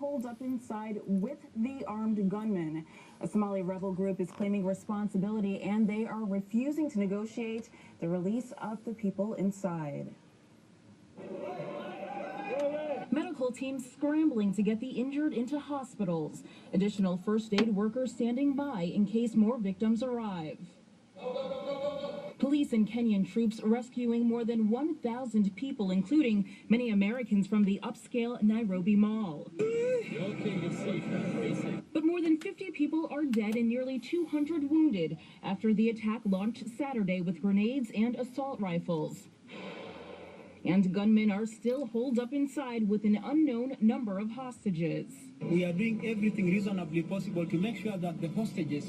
holed up inside with the armed gunman. A Somali rebel group is claiming responsibility, and they are refusing to negotiate the release of the people inside. Medical teams scrambling to get the injured into hospitals. Additional first aid workers standing by in case more victims arrive. Police and Kenyan troops rescuing more than 1,000 people, including many Americans from the upscale Nairobi Mall. But more than 50 people are dead and nearly 200 wounded after the attack launched Saturday with grenades and assault rifles. And gunmen are still holed up inside with an unknown number of hostages. We are doing everything reasonably possible to make sure that the hostages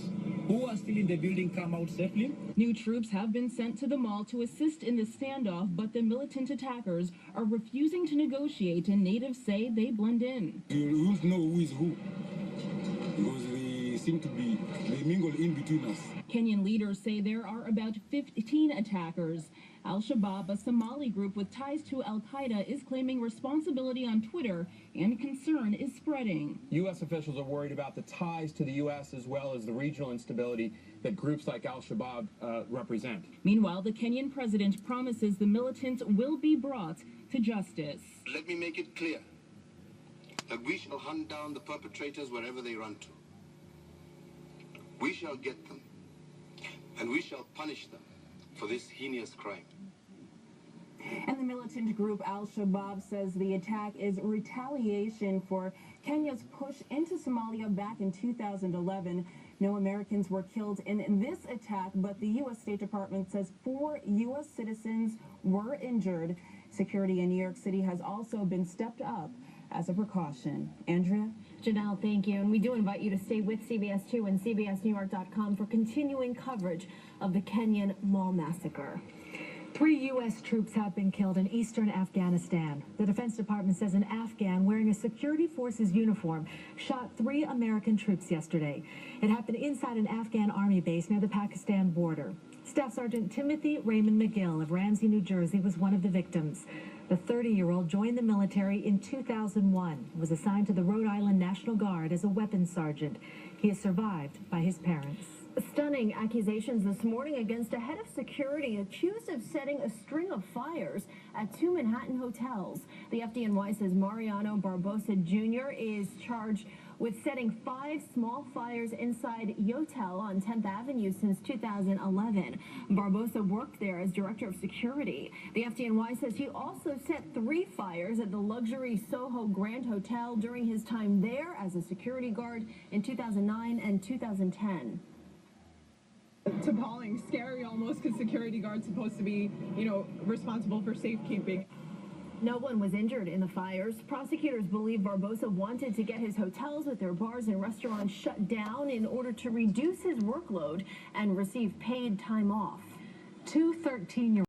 who are still in the building come out safely. New troops have been sent to the mall to assist in the standoff, but the militant attackers are refusing to negotiate, and natives say they blend in. You won't know who is who, because they mingle in between us. Kenyan leaders say there are about 15 attackers. Al-Shabaab, a Somali group with ties to Al-Qaeda, is claiming responsibility on Twitter, and concern is spreading. U.S. officials are worried about the ties to the U.S. as well as the regional instability that groups like Al-Shabaab represent. Meanwhile, the Kenyan president promises the militants will be brought to justice. Let me make it clear that we shall hunt down the perpetrators wherever they run to. We shall get them, and we shall punish them for this heinous crime. And the militant group Al-Shabaab says the attack is retaliation for Kenya's push into Somalia back in 2011. No Americans were killed in this attack, but the U.S. State Department says 4 U.S. citizens were injured. Security in New York City has also been stepped up as a precaution. Andrea? Janelle, thank you. And we do invite you to stay with CBS 2 and CBSNewYork.com for continuing coverage of the Kenyan mall massacre. 3 U.S. troops have been killed in eastern Afghanistan. The Defense Department says an Afghan wearing a security forces uniform shot 3 American troops yesterday. It happened inside an Afghan army base near the Pakistan border. Staff Sergeant Timothy Raymond McGill of Ramsey, New Jersey, was one of the victims. The 30-year-old joined the military in 2001 and was assigned to the Rhode Island National Guard as a weapons sergeant. He is survived by his parents. Stunning accusations this morning against a head of security accused of setting a string of fires at 2 Manhattan hotels. The FDNY says Mariano Barbosa Jr. is charged with setting 5 small fires inside Yotel on 10th Avenue since 2011. Barbosa worked there as director of security. The FDNY says he also set 3 fires at the luxury Soho Grand Hotel during his time there as a security guard in 2009 and 2010. It's appalling, scary almost, because security guards supposed to be, responsible for safekeeping. No one was injured in the fires. Prosecutors believe Barbosa wanted to get his hotels with their bars and restaurants shut down in order to reduce his workload and receive paid time off. 2 13-year-olds